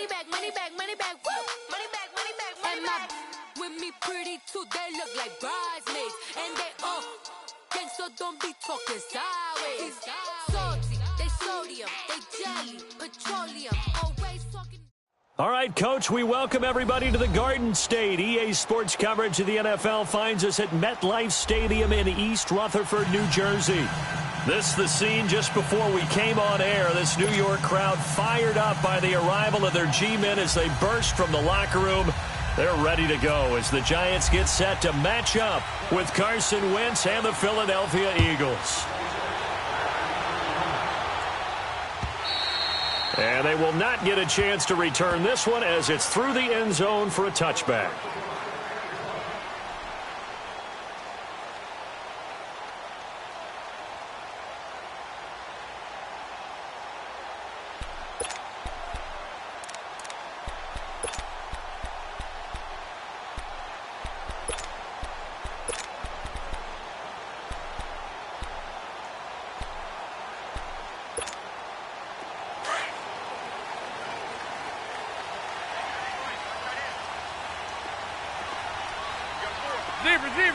money back, money back, money back, woo! Money back, money back, money back. With me pretty too, they look like bridesmaids. And they all gang, so don't be talking sideways. Salty, they sodium, they jelly, petroleum, always talking. All right, Coach, we welcome everybody to the Garden State. EA Sports coverage of the NFL finds us at MetLife Stadium in East Rutherford, New Jersey. This is the scene just before we came on air. This New York crowd fired up by the arrival of their G-men as they burst from the locker room. They're ready to go as the Giants get set to match up with Carson Wentz and the Philadelphia Eagles. And they will not get a chance to return this one as it's through the end zone for a touchback. Receiver.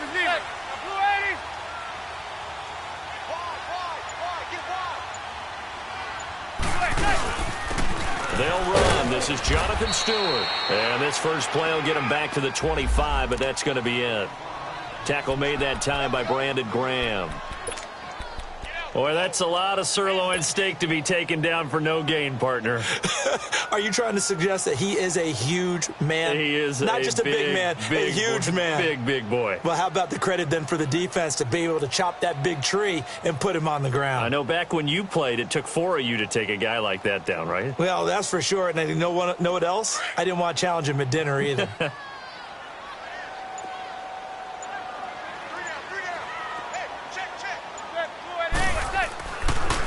They'll run. This is Jonathan Stewart. And this first play will get him back to the 25, but that's going to be it. Tackle made that time by Brandon Graham. Boy, that's a lot of sirloin steak to be taken down for no gain, partner. Are you trying to suggest that he is a huge man? He is not just a big man, a huge man. Big boy. Well, how about the credit then for the defense to be able to chop that big tree and put him on the ground? I know back when you played, it took 4 of you to take a guy like that down, right? Well, that's for sure. And I know what else? I didn't want to challenge him at dinner either.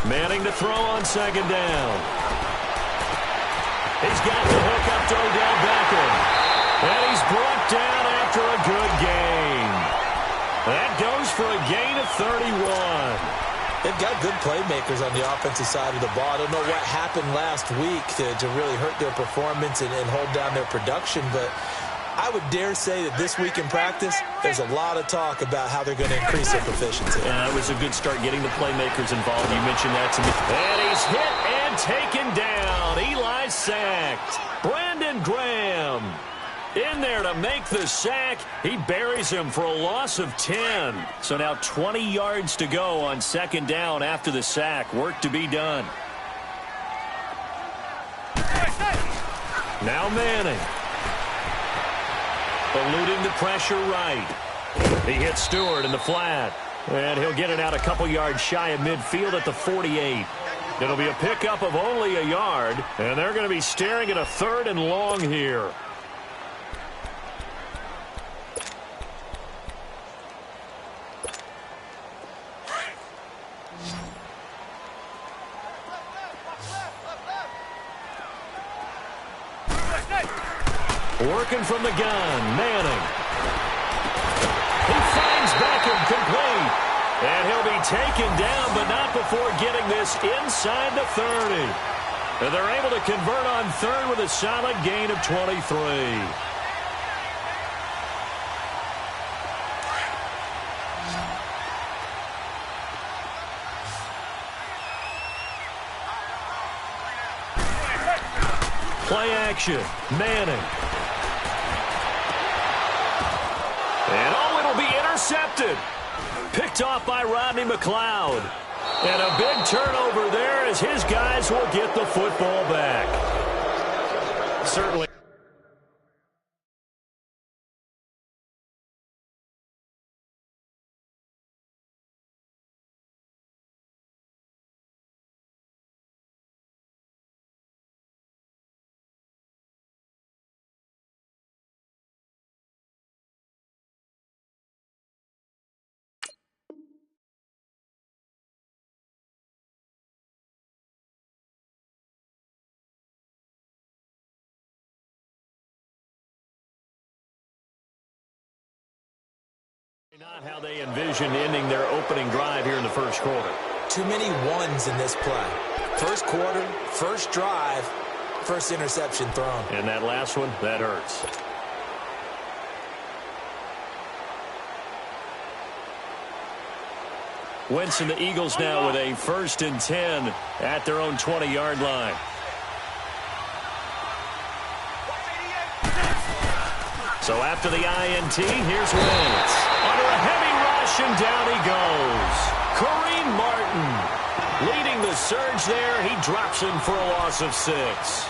Manning to throw on second down. He's got the hook up to Odell Beckham. And he's brought down after a good gain. That goes for a gain of 31. They've got good playmakers on the offensive side of the ball. I don't know what happened last week to really hurt their performance and hold down their production, but I would dare say that this week in practice, there's a lot of talk about how they're going to increase their proficiency. Yeah, it was a good start getting the playmakers involved. You mentioned that to me. And he's hit and taken down. Eli sacked. Brandon Graham in there to make the sack. He buries him for a loss of 10. So now 20 yards to go on second down after the sack. Work to be done. Now Manning. Eluding the pressure right. He hits Stewart in the flat. And he'll get it out a couple yards shy of midfield at the 48. It'll be a pickup of only a yard. And they're going to be staring at a 3rd and long here. Working from the gun, Manning. He finds Beckham complete. And he'll be taken down, but not before getting this inside the 30. And they're able to convert on 3rd with a solid gain of 23. Play action, Manning. And it'll be intercepted. Picked off by Rodney McLeod. And a big turnover there as his guys will get the football back. Certainly. Not how they envisioned ending their opening drive here in the first quarter. Too many ones in this play. First quarter, first drive, first interception thrown. And that last one, that hurts. Wentz and the Eagles now with a 1st and 10 at their own 20-yard line. So after the INT, here's Wentz. Under a heavy rush, and down he goes. Kareem Martin leading the surge there. He drops him for a loss of 6.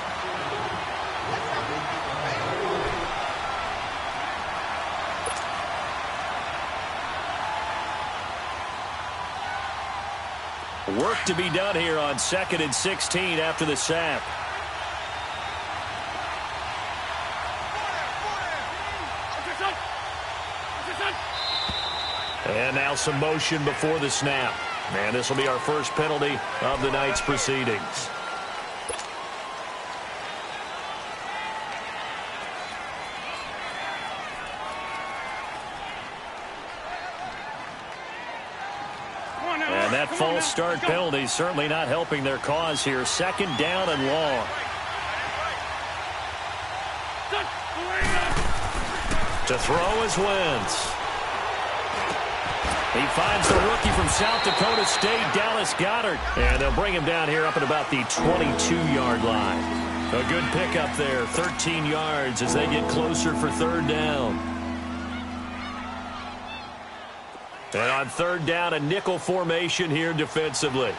Work to be done here on 2nd and 16 after the sack. And now some motion before the snap. And this will be our first penalty of the night's proceedings. And that false start penalty certainly not helping their cause here. 2nd down and long. To throw is Wentz. He finds the rookie from South Dakota State, Dallas Goedert. And they'll bring him down here up at about the 22-yard line. A good pickup there, 13 yards as they get closer for 3rd down. And on 3rd down, a nickel formation here defensively.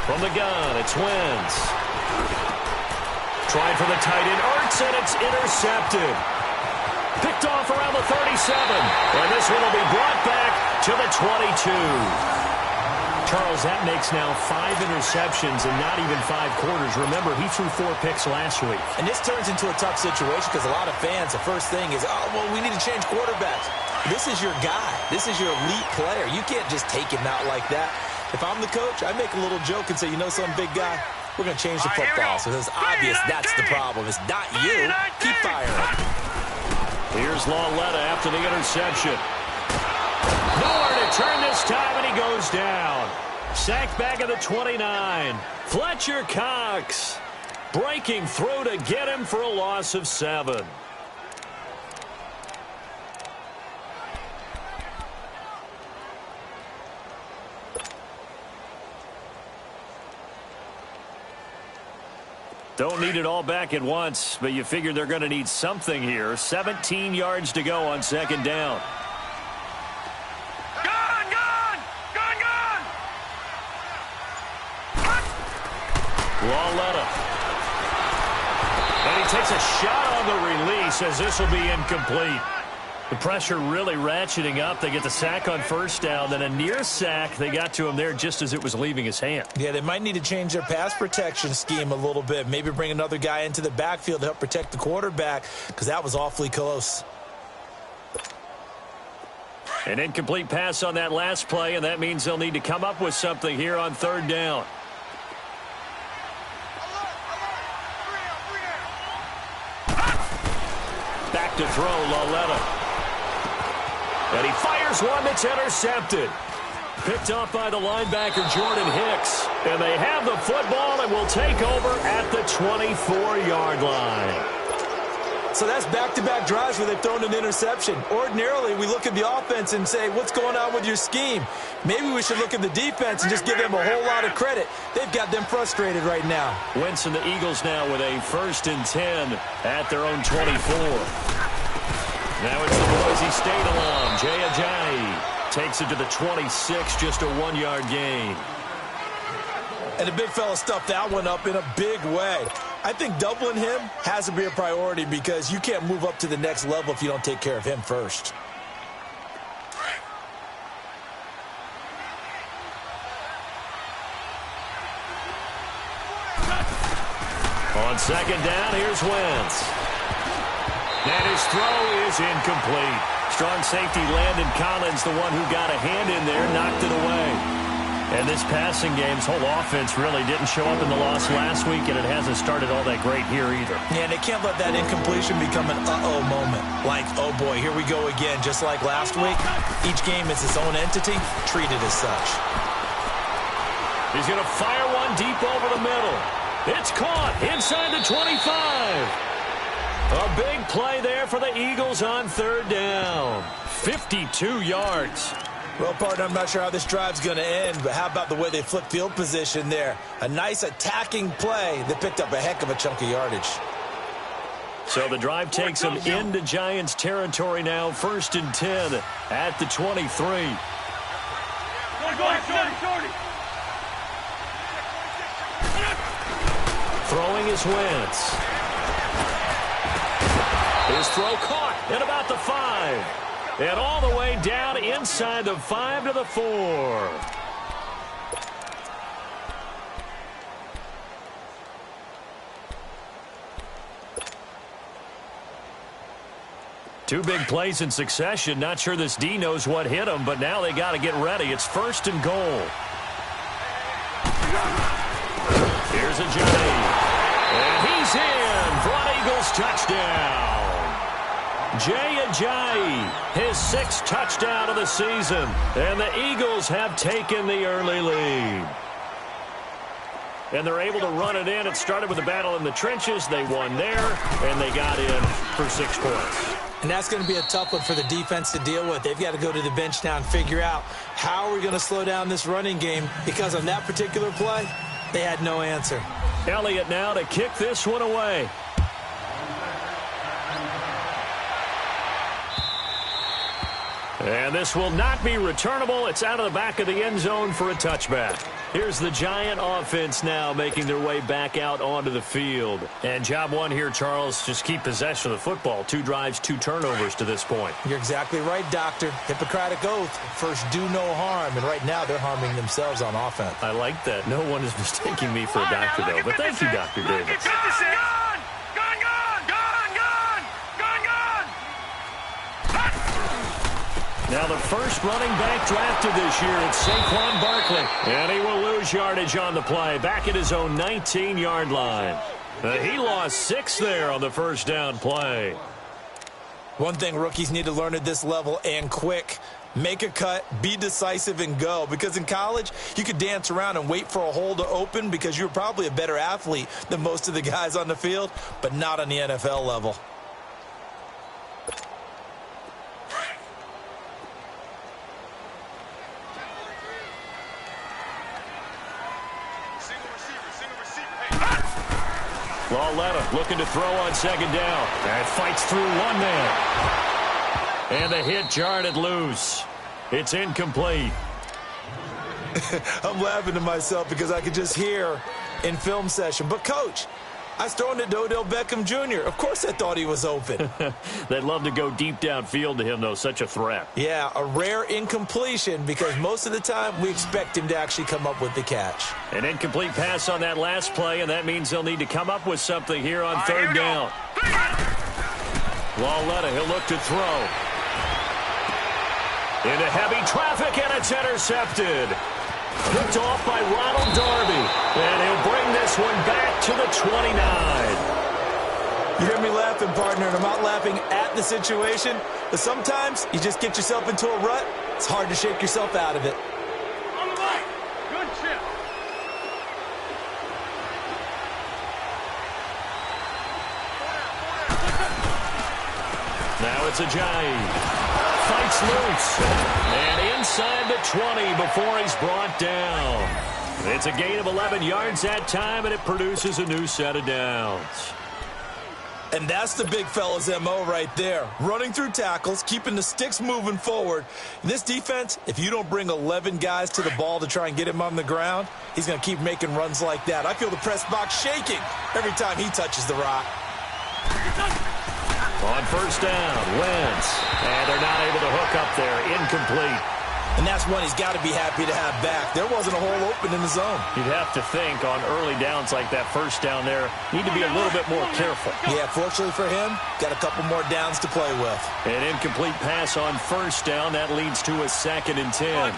From the gun, it's Wentz. Trying for the tight end, Ertz, and it's intercepted. Picked off around the 37. And this one will be brought back to the 22. Charles, that makes now 5 interceptions in not even 5 quarters. Remember, he threw 4 picks last week. And this turns into a tough situation because a lot of fans, the first thing is, oh, well, we need to change quarterbacks. This is your guy. This is your elite player. You can't just take him out like that. If I'm the coach, I make a little joke and say, you know something, big guy? We're going to change the football. So it's obvious that's the problem. It's not you. Keep firing. Here's Lauletta after the interception. Nowhere to turn this time, and he goes down. Sacked back at the 29. Fletcher Cox breaking through to get him for a loss of 7. Don't need it all back at once, but you figure they're going to need something here. 17 yards to go on 2nd down. Lauletta. And he takes a shot on the release as this will be incomplete. The pressure really ratcheting up. They get the sack on 1st down, then a near sack. They got to him there just as it was leaving his hand. Yeah, they might need to change their pass protection scheme a little bit. Maybe bring another guy into the backfield to help protect the quarterback because that was awfully close. An incomplete pass on that last play, and that means they'll need to come up with something here on 3rd down. Back to throw, Lauletta. And he fires one that's intercepted. Picked off by the linebacker, Jordan Hicks. And they have the football and will take over at the 24-yard line. So that's back-to-back drives where they've thrown an interception. Ordinarily, we look at the offense and say, what's going on with your scheme? Maybe we should look at the defense and just give them a whole lot of credit. They've got them frustrated right now. Wentz and the Eagles now with a 1st and 10 at their own 24. Now it's the Boise State alum, Jay Ajayi. Takes it to the 26, just a 1-yard gain. And the big fella stuffed that one up in a big way. I think doubling him has to be a priority because you can't move up to the next level if you don't take care of him first. On 2nd down, here's Wentz. And his throw is incomplete. Strong safety Landon Collins, the one who got a hand in there, knocked it away. And this passing game's whole offense really didn't show up in the loss last week, and it hasn't started all that great here either. Yeah, and they can't let that incompletion become an uh-oh moment. Like, oh boy, here we go again. Just like last week, each game is its own entity, treated as such. He's going to fire one deep over the middle. It's caught inside the 25. A big play there for the Eagles on third down. 52 yards. Well, partner, I'm not sure how this drive's going to end, but how about the way they flipped field position there? A nice attacking play that picked up a heck of a chunk of yardage. So the drive takes them into Giants territory now. 1st and 10 at the 23. Throwing is Wentz. His throw caught at about the 5. And all the way down inside the 5 to the 4. Two big plays in succession. Not sure this D knows what hit him, but now they got to get ready. It's 1st and goal. Here's Ajayi. And he's in for an Eagles touchdown. Jay Ajayi, his 6th touchdown of the season. And the Eagles have taken the early lead. And they're able to run it in. It started with a battle in the trenches. They won there, and they got in for 6 points. And that's going to be a tough one for the defense to deal with. They've got to go to the bench now and figure out how are we going to slow down this running game, because on that particular play, they had no answer. Elliott now to kick this one away. And this will not be returnable. It's out of the back of the end zone for a touchback. Here's the Giant offense now making their way back out onto the field. And job one here, Charles, just keep possession of the football. 2 drives, 2 turnovers to this point. You're exactly right, Doctor. Hippocratic oath. First, do no harm. And right now, they're harming themselves on offense. I like that. No one is mistaking me for a doctor, though. But thank you, Dr. Davis. Now the first running back drafted this year, it's Saquon Barkley. And he will lose yardage on the play, back at his own 19-yard line. He lost 6 there on the first down play. One thing rookies need to learn at this level, and quick, make a cut, be decisive, and go. Because in college, you could dance around and wait for a hole to open because you're probably a better athlete than most of the guys on the field, but not on the NFL level. Lauletta looking to throw on 2nd down. And fights through 1 man. And the hit jarred it loose. It's incomplete. I'm laughing to myself because I could just hear in film session. But, Coach, I was throwing to Odell Beckham Jr. Of course I thought he was open. They'd love to go deep downfield to him, though. Such a threat. Yeah, a rare incompletion because most of the time we expect him to actually come up with the catch. An incomplete pass on that last play, and that means they'll need to come up with something here on 3rd down. Lauletta, he'll look to throw. Into heavy traffic, and it's intercepted. Picked off by Ronald Darby. And he'll bring this one back to the 29. You hear me laughing, partner, and I'm not laughing at the situation, but sometimes you just get yourself into a rut. It's hard to shake yourself out of it. On the right. Good chip. Now it's Ajayi. Fights loose. And inside the 20 before he's brought down. It's a gain of 11 yards that time, and it produces a new set of downs. And that's the big fella's MO right there. Running through tackles, keeping the sticks moving forward. In this defense, if you don't bring 11 guys to the ball to try and get him on the ground, he's going to keep making runs like that. I feel the press box shaking every time he touches the rock. On 1st down, Wentz. And they're not able to hook up there. Incomplete. And that's one he's got to be happy to have back. There wasn't a hole open in the zone. You'd have to think on early downs like that 1st down there, need to be a little bit more careful. Yeah, fortunately for him, got a couple more downs to play with. An incomplete pass on 1st down. That leads to a 2nd and 10.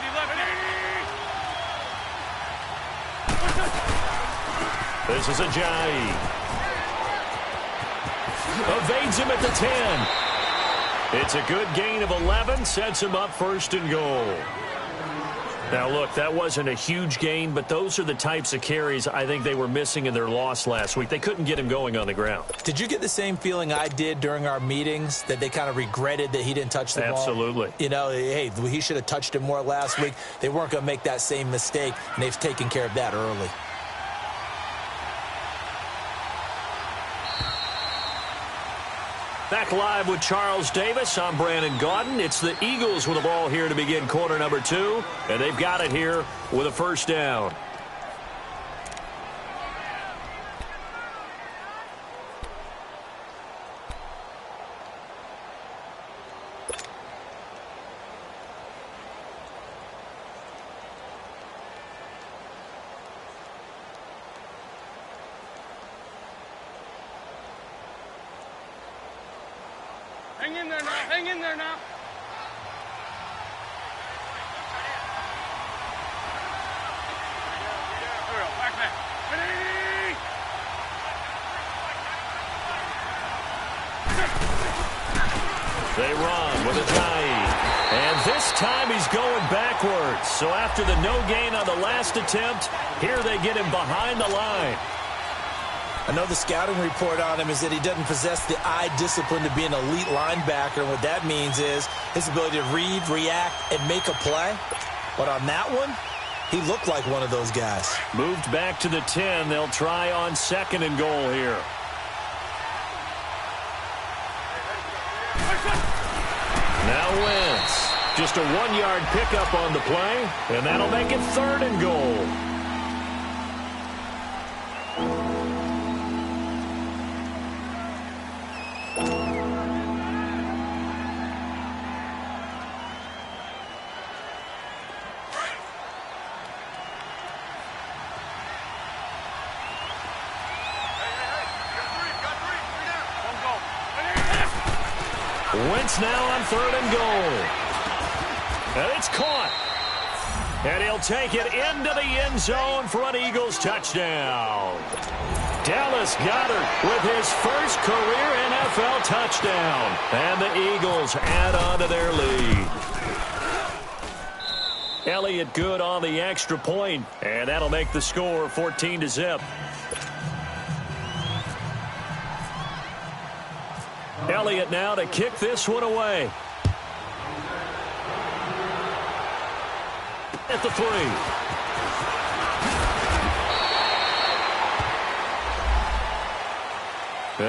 This is Ajayi. Evades him at the 10. It's a good gain of 11. Sets him up first and goal. Now, look, that wasn't a huge gain, but those are the types of carries I think they were missing in their loss last week. They couldn't get him going on the ground. Did you get the same feeling I did during our meetings, that they kind of regretted that he didn't touch the ball? Absolutely. You know, hey, he should have touched it more last week. They weren't going to make that same mistake, and they've taken care of that early. Back live with Charles Davis. I'm Brandon Gaudin. It's the Eagles with the ball here to begin quarter number 2, and they've got it here with a first down. Hang in there now. Hang in there now. Back back. Ready? They run with Ajayi. And this time he's going backwards. So after the no gain on the last attempt, here they get him behind the line. I know the scouting report on him is that he doesn't possess the eye discipline to be an elite linebacker. What that means is his ability to read, react, and make a play. But on that one, he looked like one of those guys. Moved back to the 10. They'll try on second and goal here. Now Wentz. Just a 1-yard pickup on the play, and that'll make it third and goal. Wentz now on third and goal. And it's caught. And he'll take it into the end zone for an Eagles touchdown. Dallas Goedert with his first career NFL touchdown. And the Eagles add on to their lead. Elliott good on the extra point, and that'll make the score 14-0. Elliott now to kick this one away. At the 3.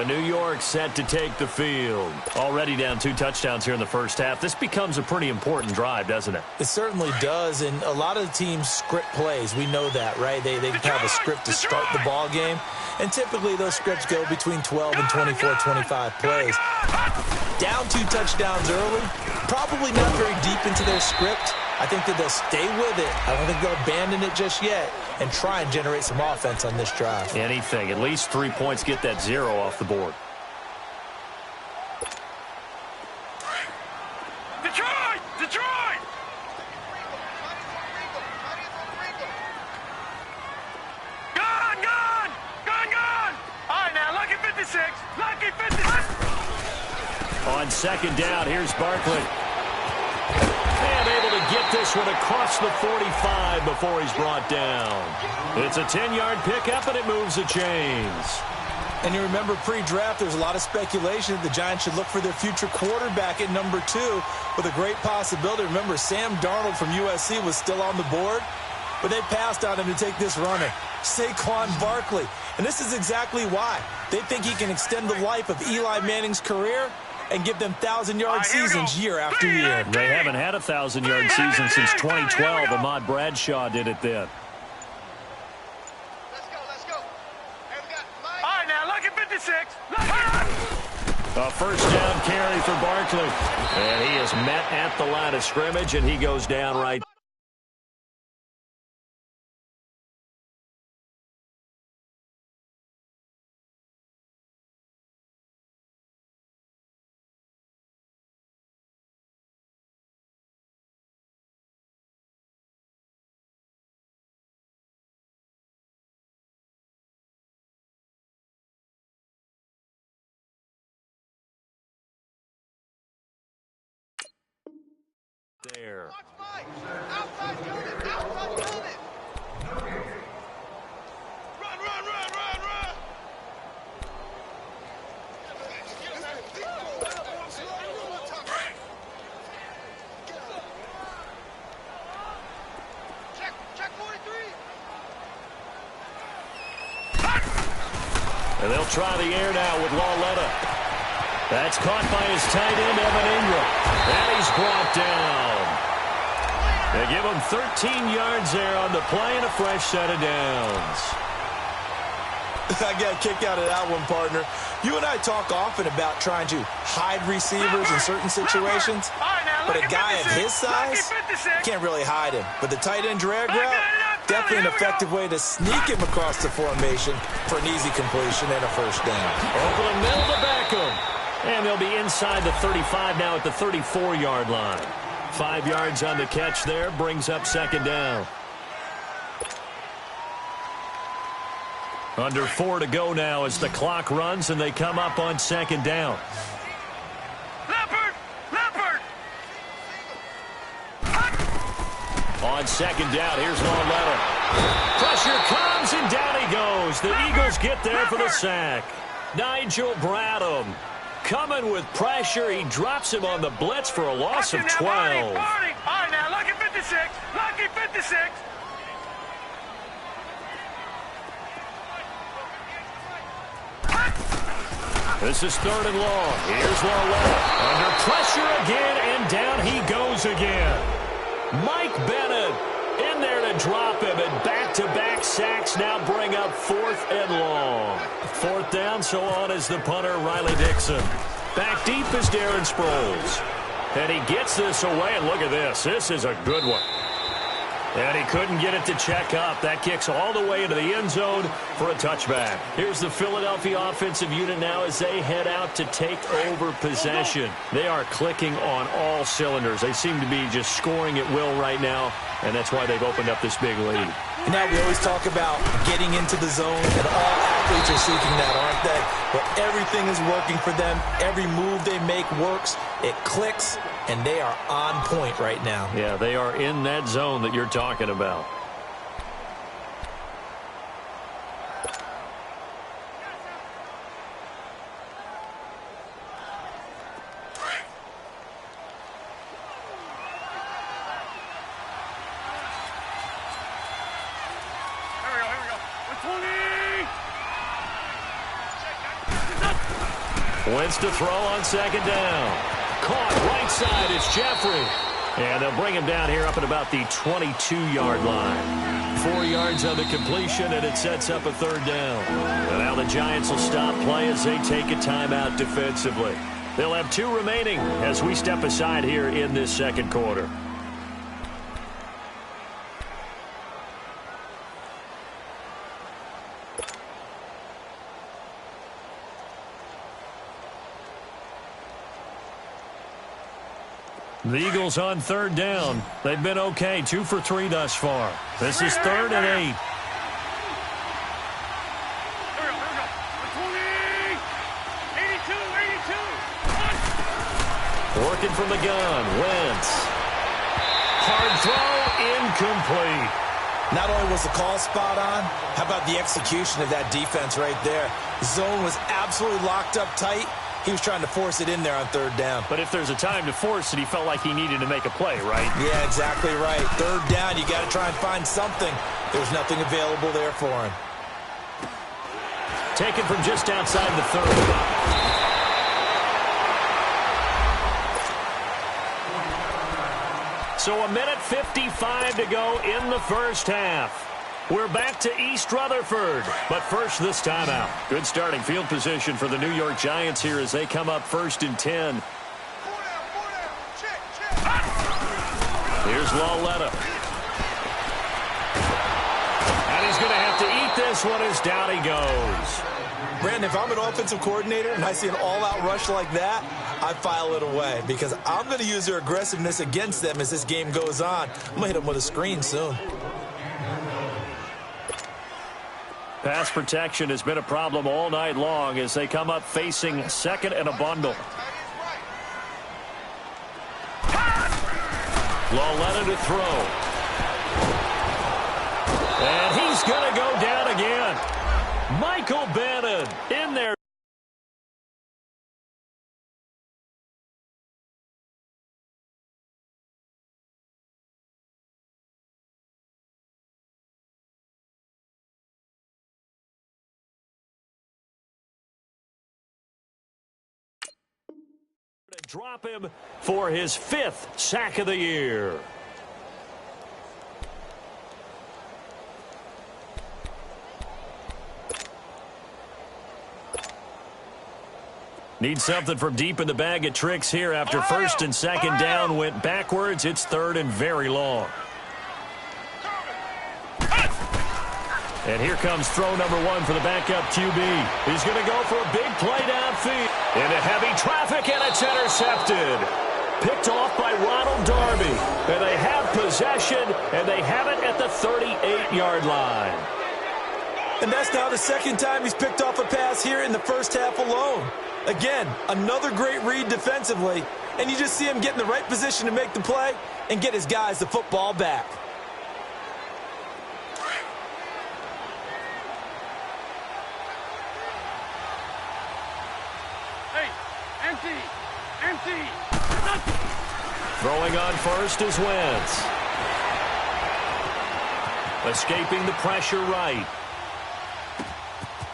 New York set to take the field. Already down 2 touchdowns here in the first half. This becomes a pretty important drive, doesn't it? It certainly does, and a lot of the teams script plays. We know that, right? They have a script to start the ball game, and typically those scripts go between 12 and 24, 25 plays. Down 2 touchdowns early, probably not very deep into their script. I think that they'll stay with it. I don't think they'll abandon it just yet and try and generate some offense on this drive. Anything. At least 3 points, get that 0 off the board. Detroit! Detroit! Gone! Gone! Gone! Gone! All right, now, lucky 56. Lucky 56. On second down, here's Barkley. And able to get this one across the 45 before he's brought down. It's a 10-yard pickup, and it moves the chains. And you remember pre-draft, there's a lot of speculation that the Giants should look for their future quarterback at number 2 with a great possibility. Remember, Sam Darnold from USC was still on the board, but they passed on him to take this runner, Saquon Barkley. And this is exactly why. They think he can extend the life of Eli Manning's career and give them 1,000-yard seasons year after year. They haven't had a 1,000-yard season since 2012. Ahmad Bradshaw did it then. Let's go. Hey, we got Mike. All right, now, lucky 56. A first down carry for Barkley. And he is met at the line of scrimmage, and he goes down right air. Outside unit! Outside unit! Run, run, run, run, run! Check 43! And they'll try the air now with Lauletta. That's caught by his tight end, Evan Ingram. And he's brought down. They give him 13 yards there on the play and a fresh set of downs. I got a kick out of that one, partner. You and I talk often about trying to hide receivers in certain situations, but a guy of his size can't really hide him. But the tight end drag route, definitely an effective way to sneak him across the formation for an easy completion and a first down. Over the middle to Beckham. And they'll be inside the 35 now at the 34-yard line. 5 yards on the catch there, brings up second down. Under 4 to go now as the clock runs and they come up on second down. Leopard! Leopard! On second down, here's Lauletta. Pressure comes and down he goes. The Eagles get there for the sack. Nigel Bradham coming with pressure. He drops him on the blitz for a loss of 12. All right, now, lucky 56. Lucky 56. This is third and long. Here's Lauletta. Under pressure again, and down he goes again. Mike Bennett in there to drop him, and back-to-back sacks now bring up fourth and long. Fourth down, so on is the punter, Riley Dixon. Back deep is Darren Sproles. And he gets this away, and look at this. This is a good one. And he couldn't get it to check up. That kicks all the way into the end zone for a touchback. Here's the Philadelphia offensive unit now as they head out to take over possession. They are clicking on all cylinders. They seem to be just scoring at will right now, and that's why they've opened up this big lead. And now we always talk about getting into the zone, and all athletes are seeking that, aren't they? But everything is working for them. Every move they make works. It clicks, and they are on point right now. Yeah, they are in that zone that you're talking about. Wentz to throw on second down. Caught right side. It's Jeffrey. And they'll bring him down here up at about the 22-yard line. 4 yards on the completion, and it sets up a third down. And now the Giants will stop play as they take a timeout defensively. They'll have 2 remaining as we step aside here in this second quarter. The Eagles on third down. They've been okay, 2 for 3 thus far. This is third and 8. Working from the gun, Wentz. Hard throw, incomplete. Not only was the call spot on, how about the execution of that defense right there? The zone was absolutely locked up tight. He was trying to force it in there on third down. But if there's a time to force it, he felt like he needed to make a play, right? Yeah, exactly right. Third down, you got to try and find something. There's nothing available there for him. Taken from just outside the 30. So 1:55 to go in the first half. We're back to East Rutherford, but first this timeout. Good starting field position for the New York Giants here as they come up first and 10. Here's Lauletta. And he's going to have to eat this one as down he goes. Brandon, if I'm an offensive coordinator and I see an all-out rush like that, I file it away because I'm going to use their aggressiveness against them as this game goes on. I'm going to hit them with a screen soon. Pass protection has been a problem all night long as they come up facing second and a bundle. Laletta to throw. And he's going to go down again. Michael Bannon in there. Drop him for his 5th sack of the year. Need something from deep in the bag of tricks here after 1st and 2nd down went backwards. It's 3rd and very long. And here comes throw number 1 for the backup QB. He's going to go for a big play downfield. Into heavy traffic, and it's intercepted. Picked off by Ronald Darby. And they have possession, and they have it at the 38-yard line. And that's now the 2nd time he's picked off a pass here in the first half alone. Again, another great read defensively. And you just see him get in the right position to make the play and get his guys the football back. Empty. Throwing on first is Wentz. Escaping the pressure right.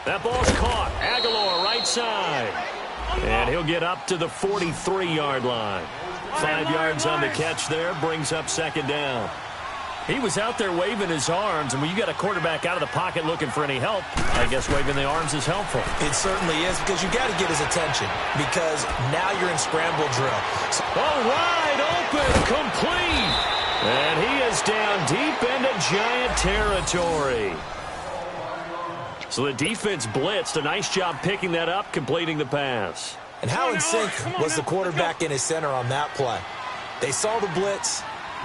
That ball's caught. Aguilar right side. And he'll get up to the 43-yard line. 5 yards on the catch there. Brings up 2nd down. He was out there waving his arms, and when you got a quarterback out of the pocket looking for any help, I guess waving the arms is helpful. It certainly is, because you got to get his attention, because now you're in scramble drill. Wide open, complete. And he is down deep into Giant territory. So the defense blitzed. A nice job picking that up, completing the pass. And how in sync was the quarterback in his center on that play? They saw the blitz,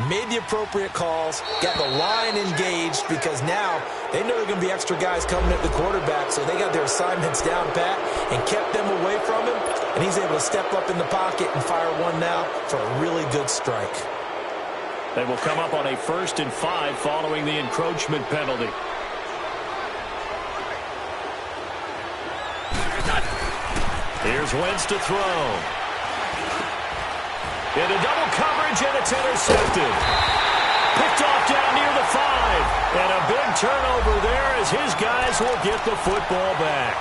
made the appropriate calls, got the line engaged, because now they know there are going to be extra guys coming at the quarterback, so they got their assignments down pat and kept them away from him, and he's able to step up in the pocket and fire one now for a really good strike. They will come up on a 1st and 5 following the encroachment penalty. Here's Wentz to throw. Into double coverage, and it's intercepted. Picked off down near the 5. And a big turnover there as his guys will get the football back.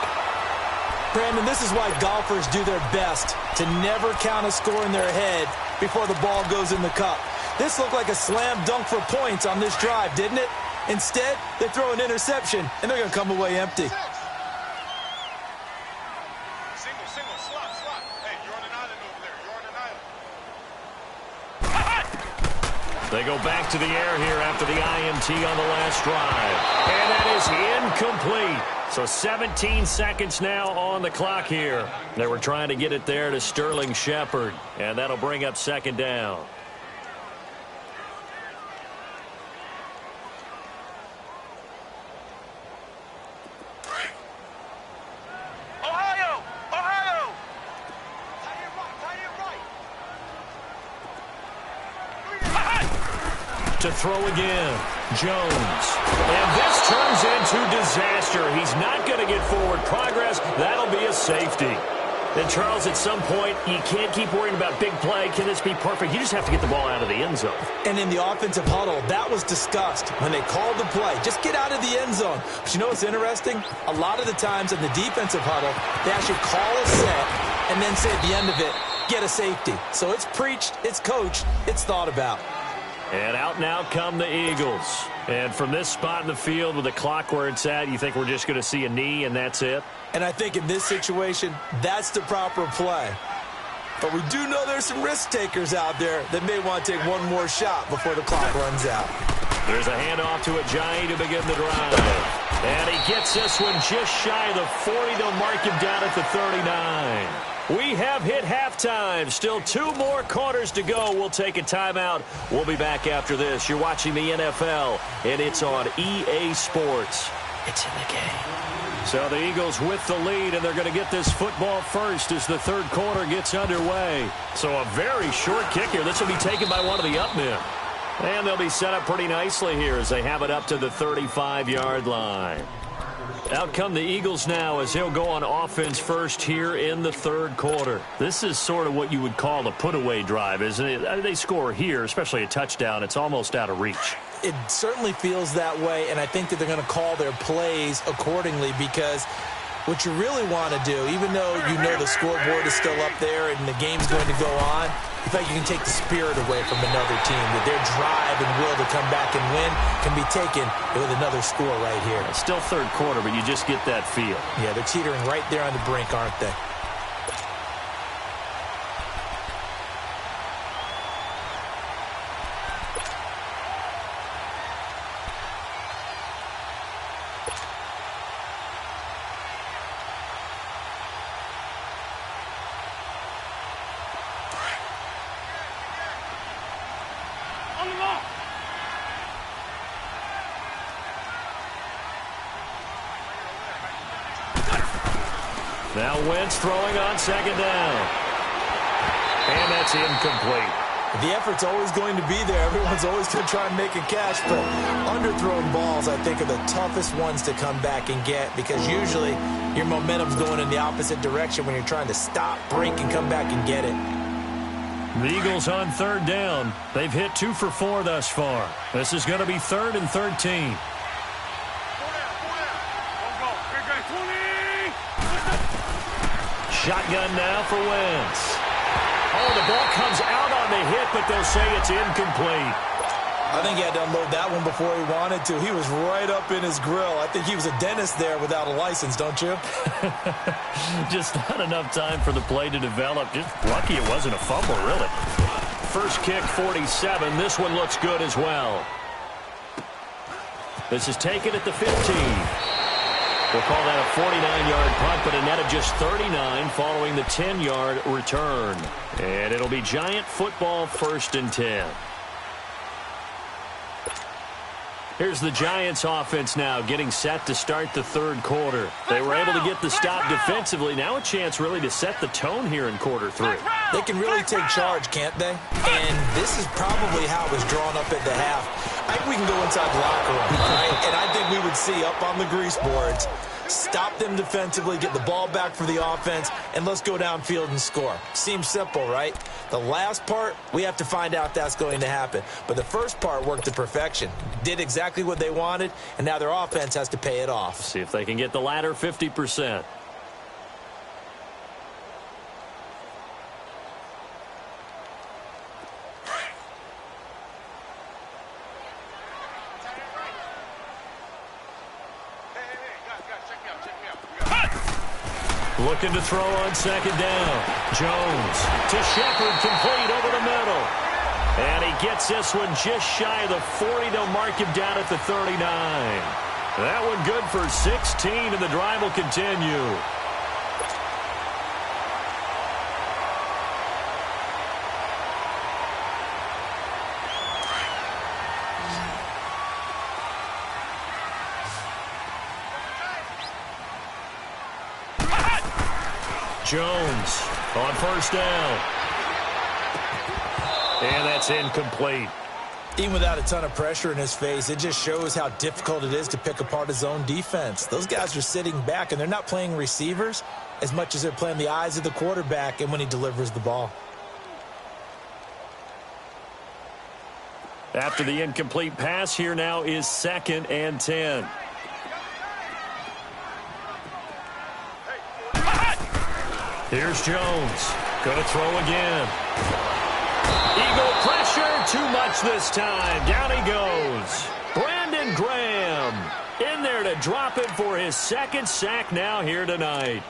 Brandon, this is why golfers do their best to never count a score in their head before the ball goes in the cup. This looked like a slam dunk for points on this drive, didn't it? Instead, they throw an interception, and they're going to come away empty. Single, slot. Hey, you're on an island over there. You're on an island. They go back to the air here after the IMT on the last drive. And that is incomplete. So 17 seconds now on the clock here. They were trying to get it there to Sterling Shepard. And that'll bring up 2nd down. To throw again, Jones. And this turns into disaster. He's not going to get forward progress. That'll be a safety. And, Charles, at some point, you can't keep worrying about big play. Can this be perfect? You just have to get the ball out of the end zone. And in the offensive huddle, that was discussed when they called the play. Just get out of the end zone. But you know what's interesting? A lot of the times in the defensive huddle, they actually call a set and then say at the end of it, get a safety. So it's preached, it's coached, it's thought about. And out now come the Eagles. And from this spot in the field with the clock where it's at, you think we're just going to see a knee and that's it? And I think in this situation, that's the proper play. But we do know there's some risk takers out there that may want to take one more shot before the clock runs out. There's a handoff to Ajayi to begin the drive. And he gets this one just shy of the 40. They'll mark him down at the 39. We have hit halftime. Still 2 more quarters to go. We'll take a timeout. We'll be back after this. You're watching the NFL, and it's on EA Sports. It's in the game. So the Eagles with the lead, and they're going to get this football first as the 3rd quarter gets underway. So a very short kick here. This will be taken by one of the up men. And they'll be set up pretty nicely here as they have it up to the 35-yard line. Out come the Eagles now as he'll go on offense first here in the third quarter. This is sort of what you would call a put-away drive, isn't it? They score here, especially a touchdown. It's almost out of reach. It certainly feels that way, and I think that they're going to call their plays accordingly because what you really want to do, even though you know the scoreboard is still up there and the game's going to go on, you feel like you can take the spirit away from another team, that their drive and will to come back and win can be taken with another score right here. It's still third quarter, but you just get that feel. Yeah, they're teetering right there on the brink, aren't they? Now Wentz throwing on second down. And that's incomplete. The effort's always going to be there. Everyone's always going to try and make a catch, but underthrown balls, I think, are the toughest ones to come back and get because usually your momentum's going in the opposite direction when you're trying to stop, break, and come back and get it. The Eagles on third down. They've hit 2 for 4 thus far. This is going to be 3rd and 13. Shotgun now for Wentz. Oh, the ball comes out on the hit, but they'll say it's incomplete. I think he had to unload that one before he wanted to. He was right up in his grill. I think he was a dentist there without a license, don't you? Just not enough time for the play to develop. Just lucky it wasn't a fumble, really. First kick, 47. This one looks good as well. This is taken at the 15. We'll call that a 49-yard punt, but a net of just 39 following the 10-yard return. And it'll be Giant football 1st and 10. Here's the Giants offense now getting set to start the third quarter. They were able to get the stop defensively. Now a chance really to set the tone here in quarter 3. They can really take charge, can't they? And this is probably how it was drawn up at the half. I think we can go inside the locker room, all right? And I think we would see up on the grease boards, stop them defensively, get the ball back for the offense, and let's go downfield and score. Seems simple, right? The last part, we have to find out that's going to happen. But the first part worked to perfection. Did exactly what they wanted, and now their offense has to pay it off. See if they can get the latter 50%. Looking to throw on second down. Jones to Shepard, complete over the middle. And he gets this one just shy of the 40. They'll mark him down at the 39. That one good for 16, and the drive will continue. Jones on first down. And that's incomplete. Even without a ton of pressure in his face, it just shows how difficult it is to pick apart his own defense. Those guys are sitting back, and they're not playing receivers as much as they're playing the eyes of the quarterback and when he delivers the ball. After the incomplete pass, here now is 2nd and 10. Here's Jones. Gonna throw again. Eagle pressure. Too much this time. Down he goes. Brandon Graham in there to drop it for his 2nd sack now here tonight.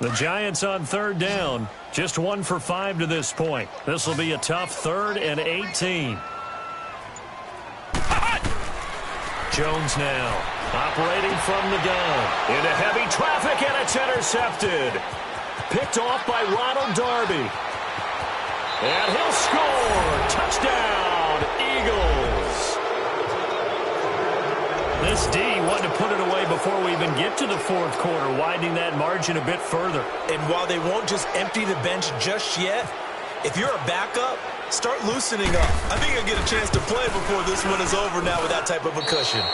The Giants on third down. Just 1 for 5 to this point. This will be a tough 3rd and 18. Jones now operating from the gun. Into heavy traffic, and it's intercepted. Picked off by Ronald Darby. And he'll score. Touchdown, Eagles. This D wanted to put it away before we even get to the fourth quarter, widening that margin a bit further. And while they won't just empty the bench just yet, if you're a backup, start loosening up. I think you'll get a chance to play before this one is over now with that type of a cushion.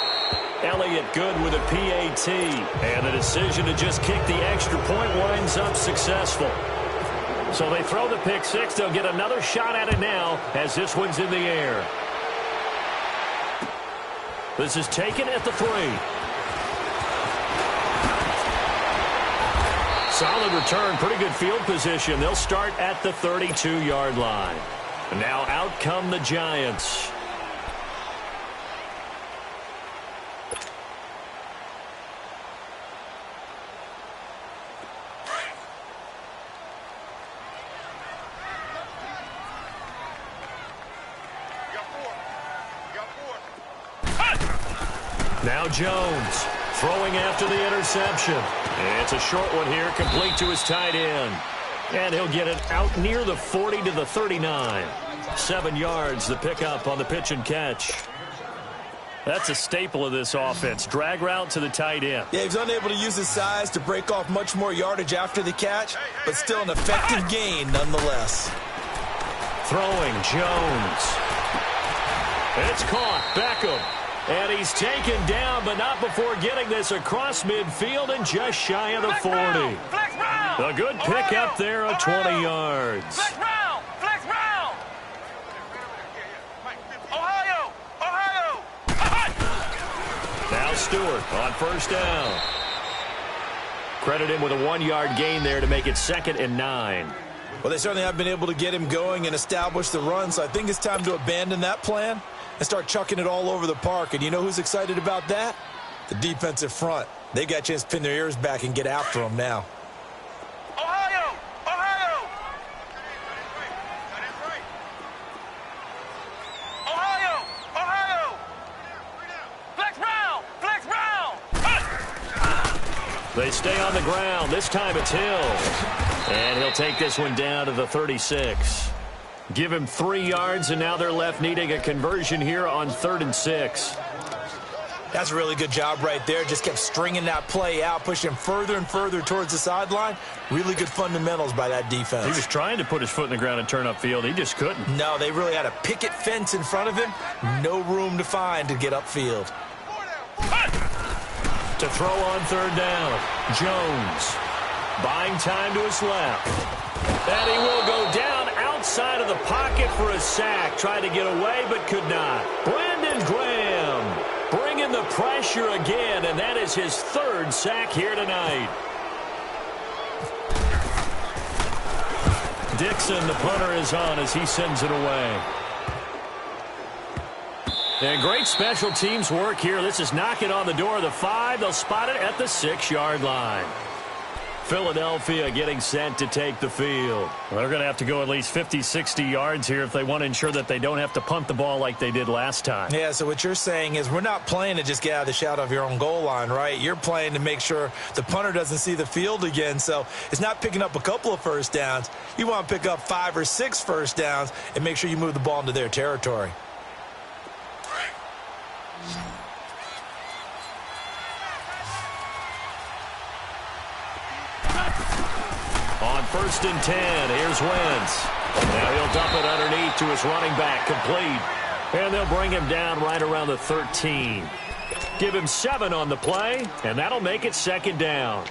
Elliott good with a PAT. And the decision to just kick the extra point winds up successful. So they throw the pick six. They'll get another shot at it now as this one's in the air. This is taken at the 3. Solid return, pretty good field position. They'll start at the 32-yard line. And now out come the Giants. Now Jones throwing after the interception. It's a short one here, complete to his tight end. And he'll get it out near the 40 to the 39. 7 yards, the pickup on the pitch and catch. That's a staple of this offense. Drag route to the tight end. Yeah, he's unable to use his size to break off much more yardage after the catch, but still an effective gain nonetheless. Throwing, Jones. It's caught, Beckham. And he's taken down, but not before getting this across midfield and just shy of the 40. A good pick up there of 20 yards. Flex round! Flex round! Ohio! Now Stewart on first down. Credit him with a 1-yard gain there to make it 2nd and 9. Well, they certainly have been able to get him going and establish the run, so I think it's time to abandon that plan and start chucking it all over the park. And you know who's excited about that? The defensive front. They got a chance to pin their ears back and get after him now. Ohio! Ohio! Ohio! Ohio! Flex round! Flex round! They stay on the ground. This time it's Hill. And he'll take this one down to the 36. Give him 3 yards, and now they're left needing a conversion here on 3rd and 6. That's a really good job right there. Just kept stringing that play out, pushing further and further towards the sideline. Really good fundamentals by that defense. He was trying to put his foot in the ground and turn upfield. He just couldn't. No, they really had a picket fence in front of him. No room to find to get upfield. To throw on 3rd down, Jones. Buying time to his left. And he will go down outside of the pocket for a sack. Tried to get away, but could not. Brandon Graham bringing the pressure again, and that is his 3rd sack here tonight. Dixon, the punter, is on as he sends it away. And great special teams work here. This is knocking on the door of the 5. They'll spot it at the 6-yard line. Philadelphia getting set to take the field. Well, they're going to have to go at least 50, 60 yards here if they want to ensure that they don't have to punt the ball like they did last time. Yeah, so what you're saying is we're not playing to just get out of the shadow of your own goal line, right? You're playing to make sure the punter doesn't see the field again. So it's not picking up a couple of first downs. You want to pick up 5 or 6 first downs and make sure you move the ball into their territory. On 1st and 10, here's Wentz. Now he'll dump it underneath to his running back, complete. And they'll bring him down right around the 13. Give him 7 on the play, and that'll make it 2nd down.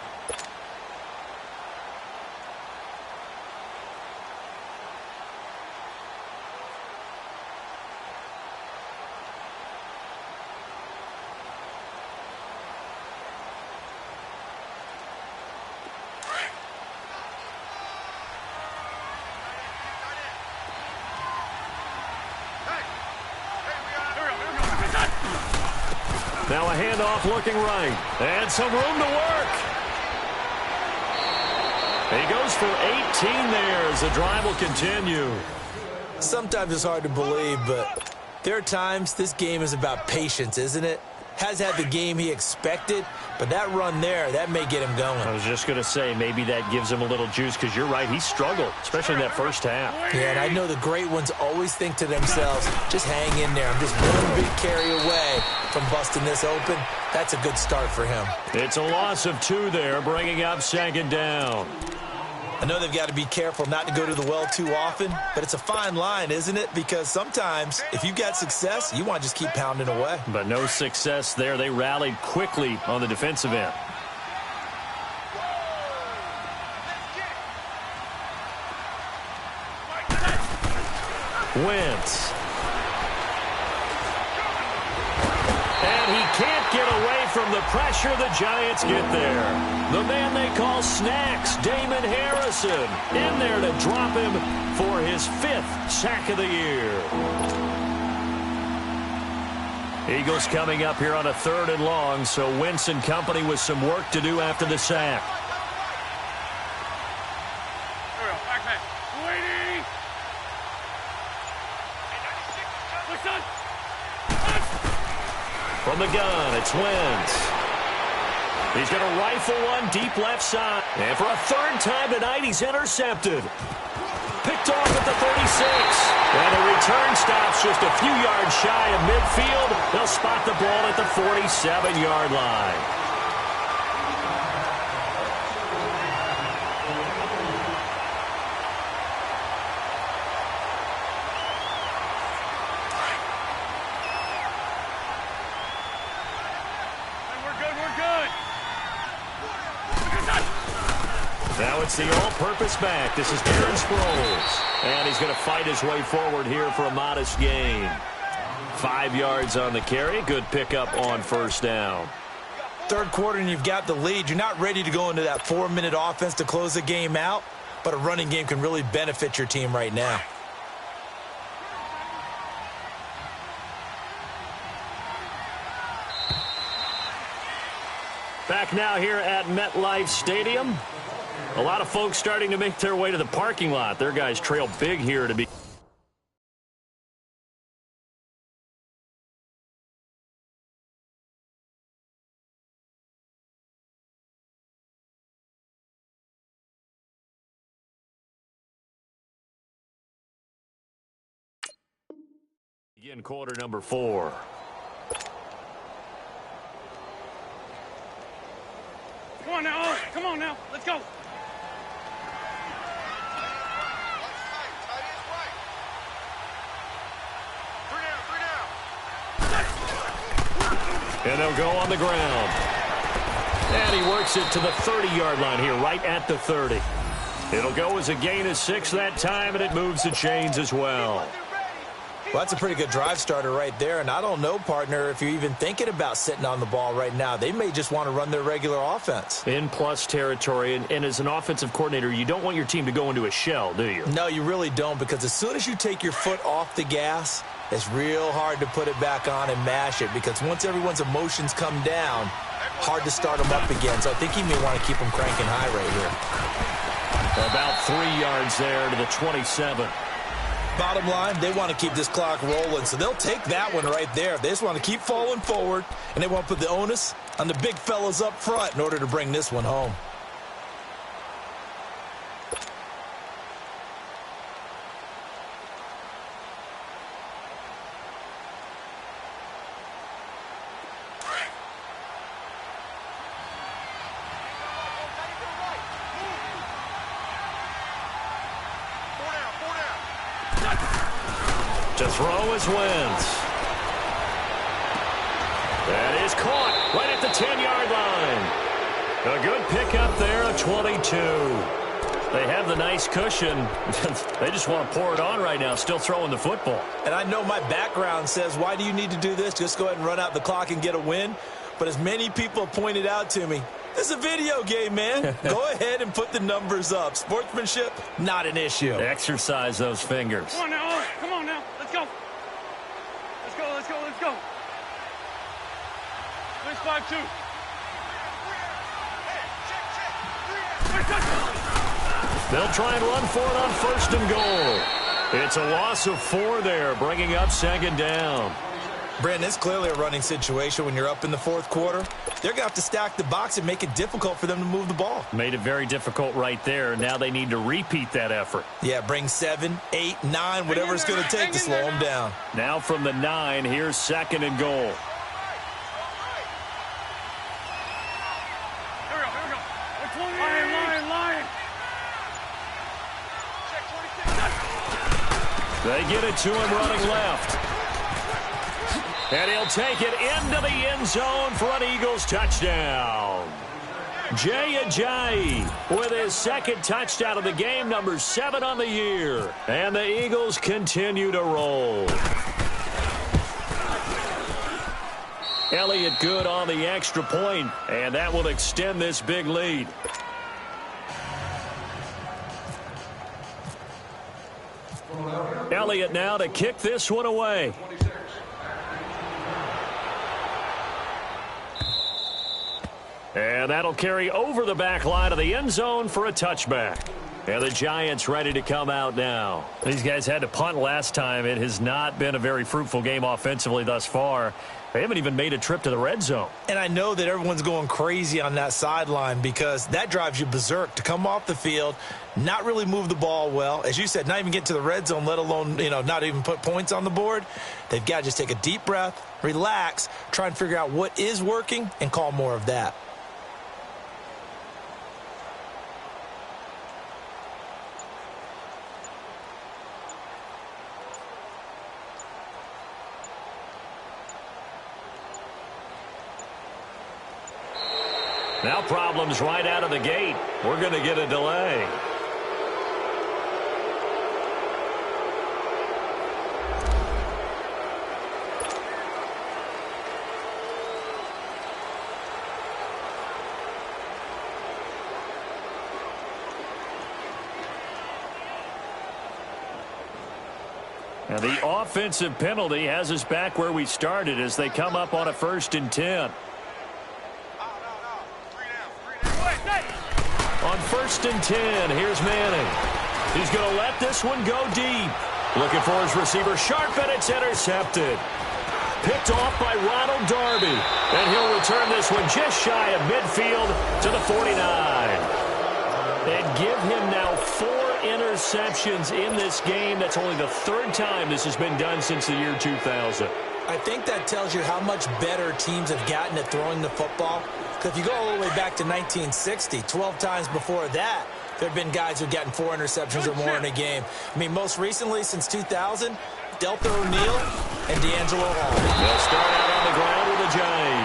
Now a handoff looking right. And some room to work. He goes for 18 there as the drive will continue. Sometimes it's hard to believe, but there are times this game is about patience, isn't it? has had the game he expected, but that run there, that may get him going. I was just going to say, maybe that gives him a little juice, because you're right, he struggled, especially in that first half. Yeah, and I know the great ones always think to themselves, just hang in there. I'm just one big carry away from busting this open. That's a good start for him. It's a loss of 2 there, bringing up 2nd down. I know they've got to be careful not to go to the well too often, but it's a fine line, isn't it? Because sometimes, if you've got success, you want to just keep pounding away. But no success there. They rallied quickly on the defensive end. Wentz. And he can't get away from the pressure. The Giants get there. The man they call Snacks, Damon Harrison, in there to drop him for his 5th sack of the year. Eagles coming up here on a 3rd and long, so Wentz and company with some work to do after the sack. From the gun, it's Wentz. He's going to rifle one deep left side. And for a 3rd time tonight, he's intercepted. Picked off at the 36. And the return stops just a few yards shy of midfield. They'll spot the ball at the 47-yard line. Now it's the all-purpose back. This is Darren Sproles. And he's going to fight his way forward here for a modest gain. 5 yards on the carry. Good pickup on 1st down. 3rd quarter and you've got the lead. You're not ready to go into that 4-minute offense to close the game out, but a running game can really benefit your team right now. Back now here at MetLife Stadium. A lot of folks starting to make their way to the parking lot. Their guys trail big here to be. Begin quarter number 4. Come on now, come on now, let's go. And they'll go on the ground. And he works it to the 30-yard line here, right at the 30. It'll go as a gain of 6 that time, and it moves the chains as well. Well, that's a pretty good drive starter right there. And I don't know, partner, if you're even thinking about sitting on the ball right now. They may just want to run their regular offense. In plus territory. And as an offensive coordinator, you don't want your team to go into a shell, do you? No, you really don't, because as soon as you take your foot off the gas, it's real hard to put it back on and mash it, because once everyone's emotions come down, hard to start them up again. So I think he may want to keep them cranking high right here. About 3 yards there to the 27. Bottom line, they want to keep this clock rolling, so they'll take that one right there. They just want to keep falling forward, and they want to put the onus on the big fellas up front in order to bring this one home. To throw is Wentz. That is caught right at the 10-yard line. A good pickup there, a 22. They have the nice cushion. They just want to pour it on right now, still throwing the football. And I know my background says, why do you need to do this? Just go ahead and run out the clock and get a win. But as many people have pointed out to me, this is a video game, man. Go ahead and put the numbers up. Sportsmanship, not an issue. Exercise those fingers. Come on now, come on now. Let's go. Let's go, let's go, let's go. Where's 5-2? They'll try and run for it on 1st and goal. It's a loss of 4 there, bringing up 2nd down. Brandon, it's clearly a running situation when you're up in the fourth quarter. They're going to have to stack the box and make it difficult for them to move the ball. Made it very difficult right there. Now they need to repeat that effort. Yeah, bring 7, 8, 9, whatever it's going to take to slow them down. Now from the 9, here's 2nd and goal. They get it to him running left. And he'll take it into the end zone for an Eagles touchdown. Jay Ajayi with his 2nd touchdown of the game, number 7 on the year. And the Eagles continue to roll. Elliott good on the extra point, and that will extend this big lead. Elliott now to kick this one away. And that'll carry over the back line of the end zone for a touchback. And the Giants ready to come out now. These guys had to punt last time. It has not been a very fruitful game offensively thus far. They haven't even made a trip to the red zone. And I know that everyone's going crazy on that sideline because that drives you berserk to come off the field, not really move the ball well. As you said, not even get to the red zone, let alone, not even put points on the board. They've got to just take a deep breath, relax, try and figure out what is working and call more of that. Now problems right out of the gate. We're going to get a delay. Now the offensive penalty has us back where we started as they come up on a 1st and 10. On 1st and 10, here's Manning. He's going to let this one go deep. Looking for his receiver sharp, and it's intercepted. Picked off by Ronald Darby. And he'll return this one just shy of midfield to the 49. And give him now 4 interceptions in this game. That's only the 3rd time this has been done since the year 2000. I think that tells you how much better teams have gotten at throwing the football. Because if you go all the way back to 1960, 12 times before that, there have been guys who've gotten 4 interceptions or more in a game. I mean, most recently, since 2000, Delta O'Neal and D'Angelo Hall. They'll start out on the ground with Ajayi.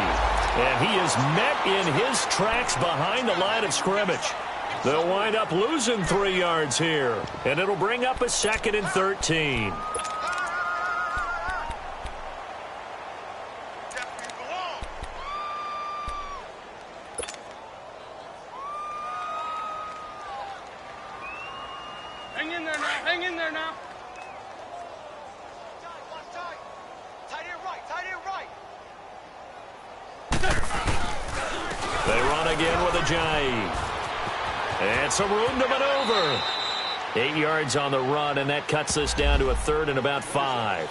And he is met in his tracks behind the line of scrimmage. They'll wind up losing 3 yards here. And it'll bring up a 2nd and 13. Hang in there now. They run again with Ajayi. And some room to maneuver. 8 yards on the run, and that cuts this down to a 3rd and about 5.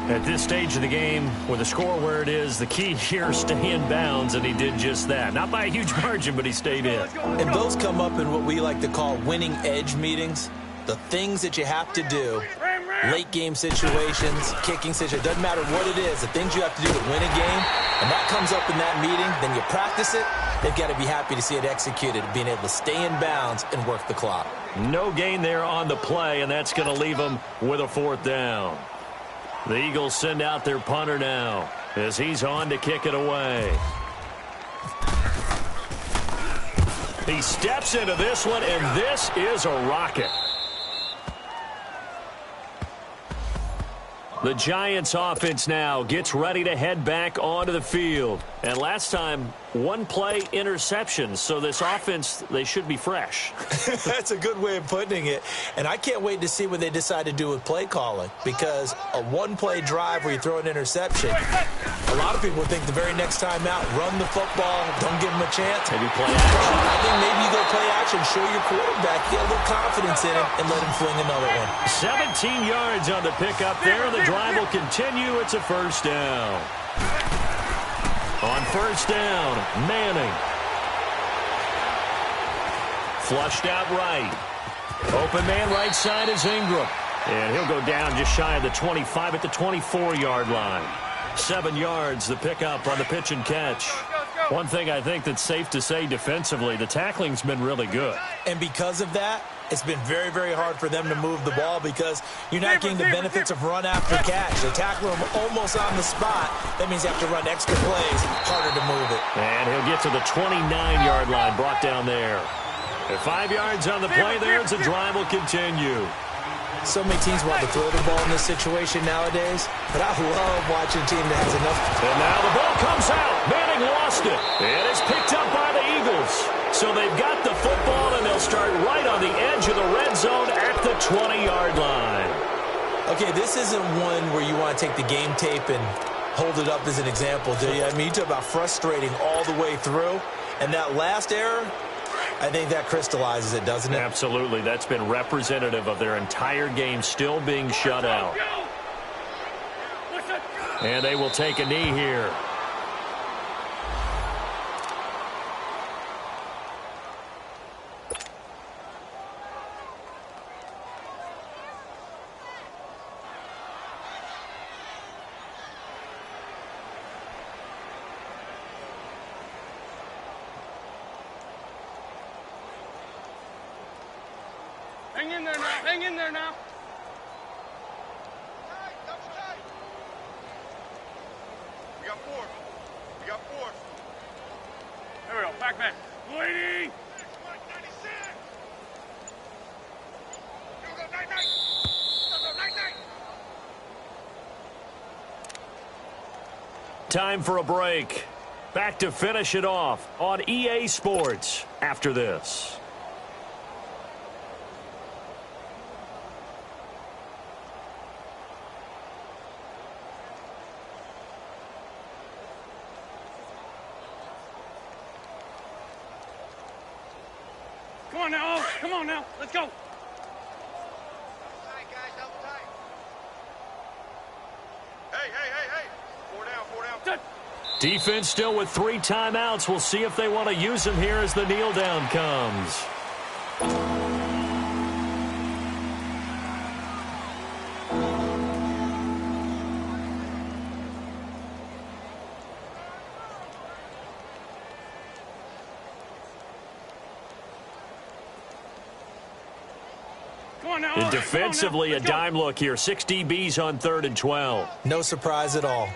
At this stage of the game, with the score where it is, the key here, stay in bounds, and he did just that. Not by a huge margin, but he stayed in. And those come up in what we like to call winning edge meetings. The things that you have to do, late game situations, kicking situations, doesn't matter what it is, the things you have to do to win a game, and that comes up in that meeting, then you practice it, they've got to be happy to see it executed, being able to stay in bounds and work the clock. No gain there on the play, and that's going to leave them with a 4th down. The Eagles send out their punter now as he's on to kick it away. He steps into this one, and this is a rocket. The Giants offense now gets ready to head back onto the field. And last time, 1-play interception. So this offense, they should be fresh. That's a good way of putting it. And I can't wait to see what they decide to do with play calling. Because a 1-play drive where you throw an interception, a A lot of people think the very next time out, run the football, don't give him a chance. Maybe play action. I think maybe you go play action, show your quarterback, get a little confidence in him, and let him fling another one. 17 yards on the pickup there. The drive will continue. It's a first down. On first down, Manning. Flushed out right. Open man right side is Ingram. And he'll go down just shy of the 25 at the 24-yard line. 7 yards, the pickup on the pitch and catch. One thing I think that's safe to say defensively, the tackling's been really good. And because of that, it's been very, very hard for them to move the ball because you're not getting the benefits of run after catch. They tackle him almost on the spot. That means you have to run extra plays, harder to move it. And he'll get to the 29-yard line, brought down there. At 5 yards on the play there, the drive will continue. So many teams want to throw the ball in this situation nowadays, but I love watching a team that has enough. And now the ball comes out. Manning lost it. And it's picked up by the Eagles. So they've got the football, and they'll start right on the edge of the red zone at the 20-yard line. Okay, this isn't one where you want to take the game tape and hold it up as an example, do you? I mean, you talk about frustrating all the way through, and that last error, I think that crystallizes it, doesn't it? Absolutely. That's been representative of their entire game still being shut out. And they will take a knee here. Hang in there now. Hang in there now. We got four. We got four. There we go. Back, back. Lady. 96. Go, night, night. Go, night, night. Time for a break. Back to finish it off on EA Sports after this. Come on now. Oh, come on now. Let's go. Tight, guys. Double tight. Hey. 4 down. Defense still with 3 timeouts. We'll see if they want to use them here as the kneel down comes. And defensively, a dime look here. 6 DBs on 3rd and 12. No surprise at all.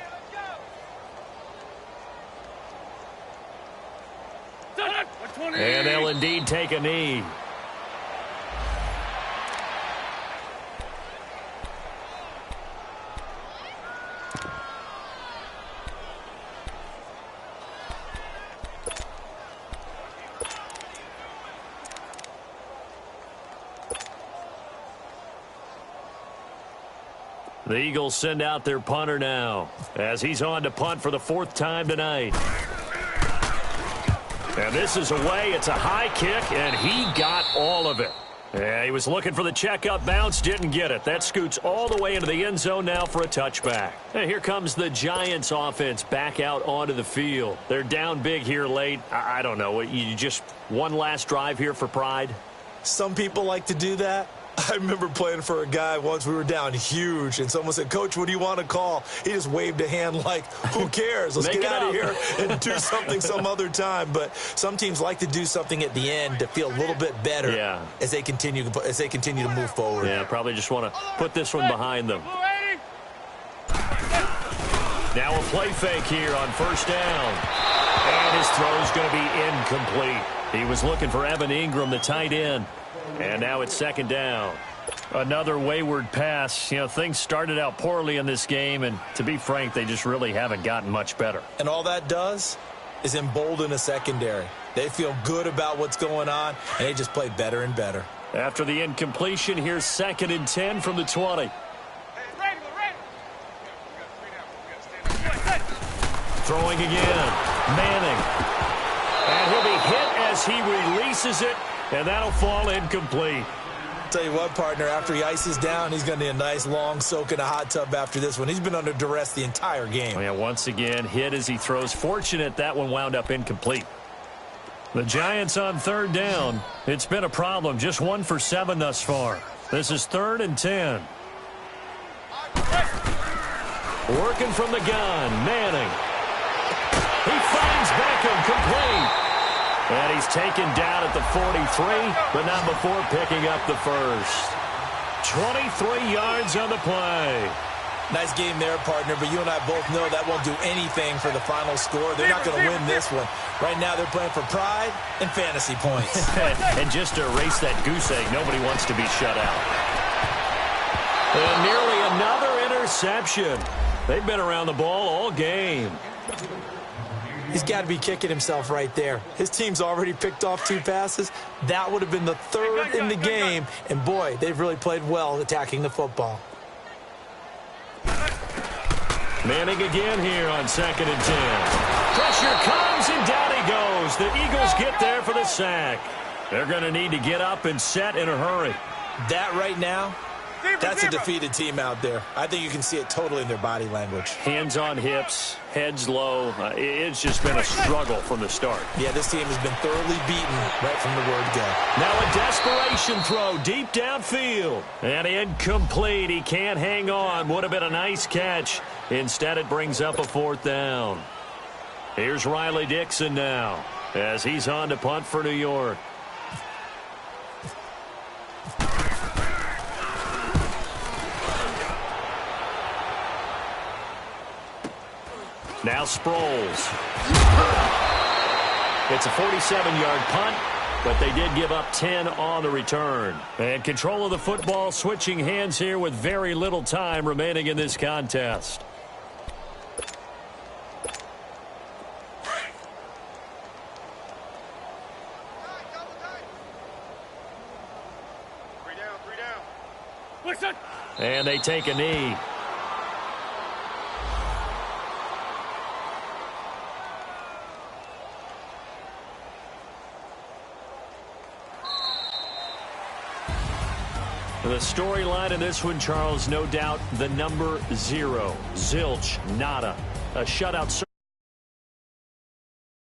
And they'll indeed take a knee. The Eagles send out their punter now as he's on to punt for the 4th time tonight. And this is away. It's a high kick, and he got all of it. Yeah, he was looking for the checkup bounce, didn't get it. That scoots all the way into the end zone now for a touchback. And here comes the Giants offense back out onto the field. They're down big here late. I don't know. You just one last drive here for pride? Some people like to do that. I remember playing for a guy once. We were down huge, and someone said, "Coach, what do you want to call?" He just waved a hand like, who cares? Let's get out of here and do something some other time. But some teams like to do something at the end to feel a little bit better as they continue to move forward. Yeah, probably just want to put this one behind them. Now a play fake here on 1st down. And his throw's going to be incomplete. He was looking for Evan Ingram, the tight end. And now it's 2nd down. Another wayward pass. You know, things started out poorly in this game, and to be frank, they just really haven't gotten much better. And all that does is embolden a secondary. They feel good about what's going on, and they just play better and better. After the incompletion, here's 2nd and 10 from the 20. Throwing again. Manning. And he'll be hit as he releases it, and that'll fall incomplete. Tell you what, partner, after he ices down, he's going to need a nice long soak in a hot tub after this one. He's been under duress the entire game. Oh, yeah, once again, hit as he throws. Fortunate that one wound up incomplete. The Giants on third down. It's been a problem. Just 1 for 7 thus far. This is 3rd and 10. Working from the gun, Manning. He finds Beckham, complete. And he's taken down at the 43, but not before picking up the first. 23 yards on the play. Nice game there, partner, but you and I both know that won't do anything for the final score. They're not going to win this one. Right now, they're playing for pride and fantasy points. And just to erase that goose egg, nobody wants to be shut out. And nearly another interception. They've been around the ball all game. He's got to be kicking himself right there. His team's already picked off 2 passes. That would have been the 3rd in the game. And, boy, they've really played well attacking the football. Manning again here on 2nd and 10. Pressure comes, and down he goes. The Eagles get there for the sack. They're going to need to get up and set in a hurry. That right now, that's a defeated team out there. I think you can see it totally in their body language. Hands on hips, heads low. It's just been a struggle from the start. Yeah, this team has been thoroughly beaten right from the word go. Now a desperation throw deep downfield. And incomplete. He can't hang on. Would have been a nice catch. Instead, it brings up a 4th down. Here's Riley Dixon now as he's on to punt for New York. Now Sproles. It's a 47-yard punt, but they did give up 10 on the return. And control of the football switching hands here with very little time remaining in this contest. Three down. Listen. And they take a knee. The storyline in this one, Charles, no doubt the number 0. Zilch, nada. A shutout.